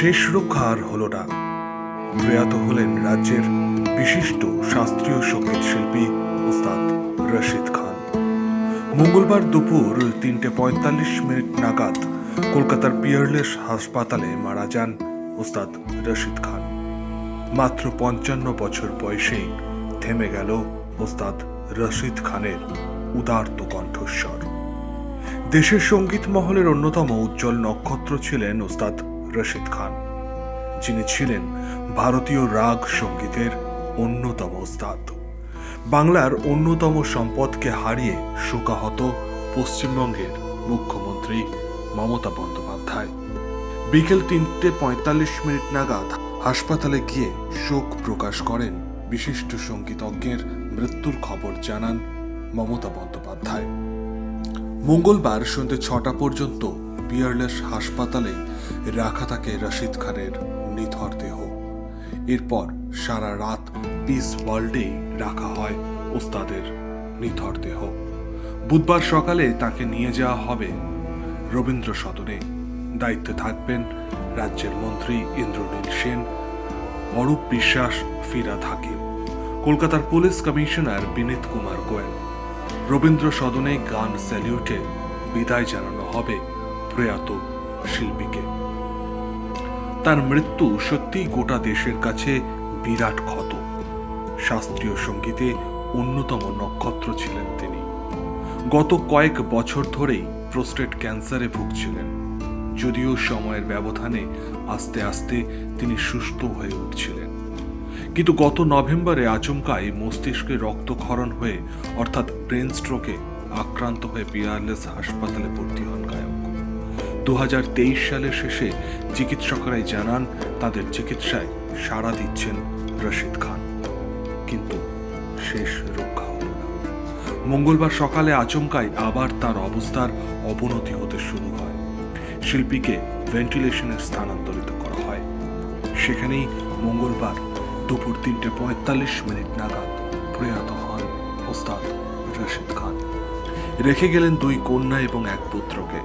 শেষ রক্ষা আর হল না। প্রয়াত হলেন রাজ্যের বিশিষ্ট শাস্ত্রীয় সঙ্গীত শিল্পী ওস্তাদ রশিদ খান। মঙ্গলবার দুপুর 3:45 নাগাদ কলকাতার পিয়ারলেস হাসপাতালে মারা যান ওস্তাদ রশিদ খান। মাত্র 55 বছর বয়সেই থেমে গেল ওস্তাদ রশিদ খানের উদার্ত কণ্ঠস্বর। দেশের সঙ্গীত মহলের অন্যতম উজ্জ্বল নক্ষত্র ছিলেন ওস্তাদ রশিদ খান, যিনি ছিলেন ভারতীয় রাগ সঙ্গীতের অন্যতম ওস্তাদ। বাংলার অন্যতম সম্পদকে হারিয়ে শোকাহত পশ্চিমবঙ্গের মুখ্যমন্ত্রী মমতা বন্দ্যোপাধ্যায় বিকেল 3:45 নাগাদ হাসপাতালে গিয়ে শোক প্রকাশ করেন। বিশিষ্ট সঙ্গীতজ্ঞের মৃত্যুর খবর জানান মমতা বন্দ্যোপাধ্যায়। মঙ্গলবার সন্ধ্যে 6টা পর্যন্ত পিয়ারলেস হাসপাতালে রাখা থাকে রশিদ খানের নিথর দেহ। এরপর সারা রাত পিস ওয়ার্ল্ডে রাখা হয় ওস্তাদের নিথর দেহ। বুধবার সকালে তাকে নিয়ে যাওয়া হবে রবীন্দ্র সদনে। দায়িত্বে থাকবেন রাজ্যের মন্ত্রী ইন্দ্রনীল সেন, অরূপ বিশ্বাস, ফিরহাদ হাকিম, কলকাতার পুলিশ কমিশনার বিনীত কুমার গোয়েল। রবীন্দ্র সদনে গান স্যালিউটে বিদায় জানানো হবে প্রয়াত শিল্পীকে। তার মৃত্যু সত্যিই গোটা দেশের কাছে বিরাট ক্ষত। শাস্ত্রীয় সঙ্গীতে অন্যতম নক্ষত্র ছিলেন তিনি। গত কয়েক বছর ধরেই প্রোস্টেট ক্যান্সারে ভুগছিলেন, যদিও সময়ের ব্যবধানে আস্তে আস্তে তিনি সুস্থ হয়ে উঠছিলেন। কিন্তু গত নভেম্বরে আচমকাই মস্তিষ্কে রক্তক্ষরণ হয়ে অর্থাৎ ব্রেন স্ট্রোকে আক্রান্ত হয়ে পিয়ারলেস হাসপাতালে ভর্তি হন গায়ক। 2023 সালের শেষে চিকিৎসকরাই জানান তাদের চিকিৎসায় সাড়া দিচ্ছেন রশিদ খান, কিন্তু শেষ রক্ষা হল না। মঙ্গলবার সকালে আচমকাই আবার তার অবস্থার অবনতি হতে শুরু হয়। শিল্পীকে ভেন্টিলেশনে স্থানান্তরিত করা হয়। সেখানেই মঙ্গলবার দুপুর 3:45 নাগাদ প্রয়াত হন ওস্তাদ রশিদ খান। রেখে গেলেন 2 কন্যা এবং 1 পুত্রকে।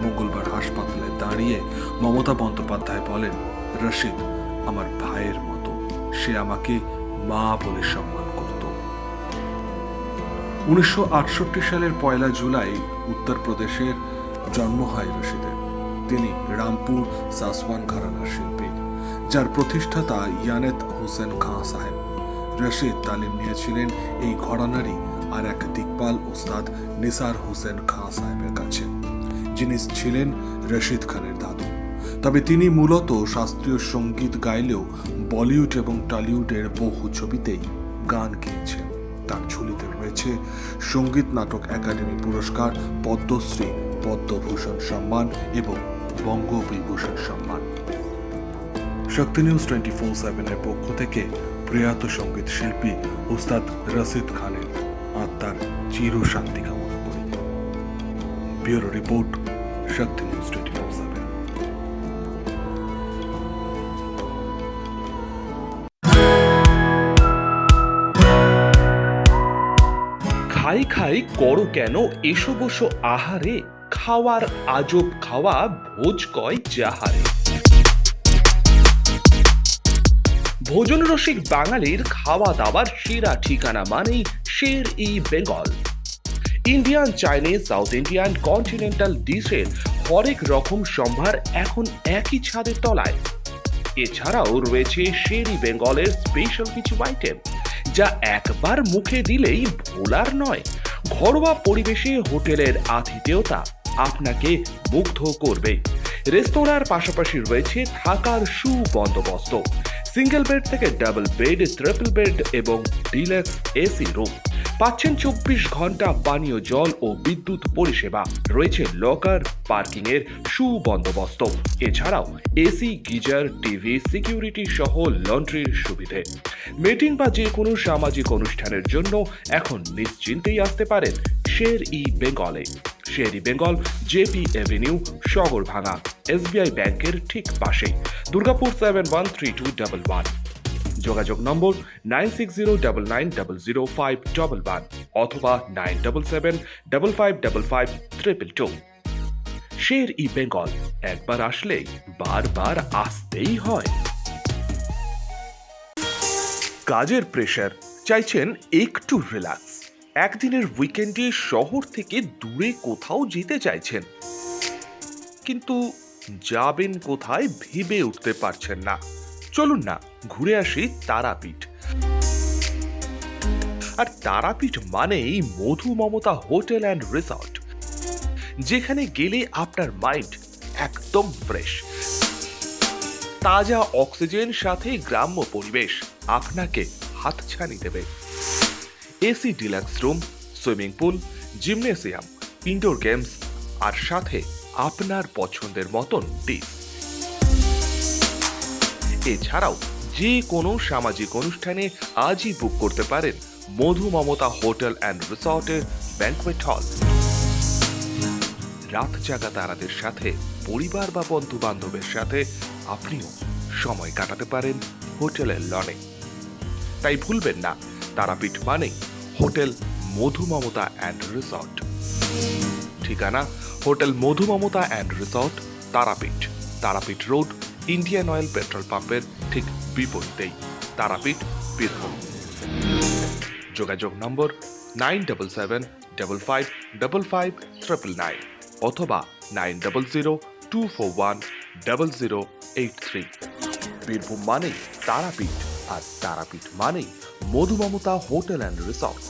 মঙ্গলবার হাসপাতালে দাঁড়িয়ে মমতা বন্দ্যোপাধ্যায় বলেন, রশিদ আমার ভাইয়ের মতো, সে আমাকে মা বলে সম্মান করত। 1968 সালের 1 জুলাই উত্তরপ্রদেশের জন্ম হয় রশিদের। তিনি রামপুর সাসওয়ান ঘরানার শিল্পী, যার প্রতিষ্ঠাতা ইয়ানেত হোসেন খাঁ সাহেব। রশিদ তালিম নিয়েছিলেন এই ঘরানারই আর এক দিকপাল ওস্তাদ নিসার হোসেন খাঁ সাহেবের কাছে, যিনি ছিলেন রশিদ খানের দাদু। তবে তিনি মূলত শাস্ত্রীয় সঙ্গীত গাইলেও বলিউড এবং টলিউডের বহু ছবিতেই গান গেয়েছেন। তার ঝুলিতে রয়েছে সঙ্গীত নাটক একাডেমি পুরস্কার, পদ্মশ্রী, পদ্মভূষণ সম্মান এবং বঙ্গবিভূষণ সম্মান। শক্তি নিউজ 24/7 এর পক্ষ থেকে প্রয়াত সঙ্গীত শিল্পী ওস্তাদ রশিদ খানের আত্মার চির শান্তি কামনা করি। ব্যুরো রিপোর্ট, শক্তি নিউজ 24/7। খাই খাই করো কেন এসো বসো আহারে, খাওয়ার আজব খাওয়া ভোজ কয় যাহারে। ভোজন রসিক বাঙালির খাওয়া দাওয়ার সেরা ঠিকানা মানেই Sher e Bengal. Indian, Chinese, South Indian, continental ডিশের হরেক রকম সম্ভার এখন একই ছাদের তলায়। এছাড়াও রয়েছে শের-ই বেঙ্গলের স্পেশাল কিছু আইটেম, যা একবার মুখে দিলেই ভোলার নয়। ঘরোয়া পরিবেশে হোটেলের আতিথেয়তা আপনাকে মুগ্ধ করবে। রেস্তোরাঁর পাশাপাশি রয়েছে থাকার সুবন্দোবস্ত। সিঙ্গেল বেড থেকে ডাবল বেড, ট্রিপল বেড এবং ডিলাক্স এসি রুম। পাচ্ছেন 24 ঘন্টা পানীয় জল ও বিদ্যুৎ পরিষেবা। রয়েছে লকার, পার্কিং এর সুবন্দোবস্ত। এছাড়াও এসি, গিজার, টিভি, সিকিউরিটি সহ লন্ড্রির সুবিধে। মিটিং বা যে কোনো সামাজিক অনুষ্ঠানের জন্য এখন নিশ্চিন্তেই আসতে পারেন শের-ই বেঙ্গলে। Sher e Bengal, JP Avenue, Sagarbhanga, SBI ব্যাংকের ঠিক পাশেই, দুর্গাপুর 713211। যোগাযোগ নম্বর 9609900511 অথবা 9775555222। শের ই বেঙ্গল একবার আসলেই বারবার আসতেই হয়। কাজের প্রেশার, চাইছেন একটু রিল্যাক্স, একদিনের উইকেন্ডে শহর থেকে দূরে কোথাও যেতে চাইছেন, কিন্তু যাবেন কোথায় ভেবে উঠতে পারছেন না। চলুন না ঘুরে আসি তারাপীঠ। আর তারাপীঠ মানেই মধু মমতা হোটেল অ্যান্ড রিসর্ট, যেখানে গেলে আপনার মাইন্ড একদম ফ্রেশ। তাজা অক্সিজেন সাথে গ্রাম্য পরিবেশ আপনাকে হাতছানি দেবে। AC deluxe room, swimming pool, gymnasium, indoor games আর সাথে আপনার পছন্দের মতন ডিশ। এছাড়াও যে কোনো সামাজিক অনুষ্ঠানে আজই বুক করতে পারেন মধু মমতা হোটেল অ্যান্ড রিসর্টের ব্যাংকোয়েট হল। রাত জাগা তারাদের সাথে, পরিবার বা বন্ধু বান্ধবের সাথে আপনিও সময় কাটাতে পারেন হোটেলের লনে। তাই ভুলবেন না, তারাপীঠ মানে hotel Madhu Mamata and resort. ঠিকানা hotel Madhu Mamata and resort, Tarapith, Tarapith road, Indian Oil petrol পাম্পের ঠিক বিপরীতেই, তারাপীঠ, বীরভূম। যোগাযোগ নম্বর 9775555599 অথবা 9002410083। বীরভূম মানেই তারাপীঠ, আর তারাপীঠ মানেই মধু মমতা হোটেল অ্যান্ড রিসর্ট।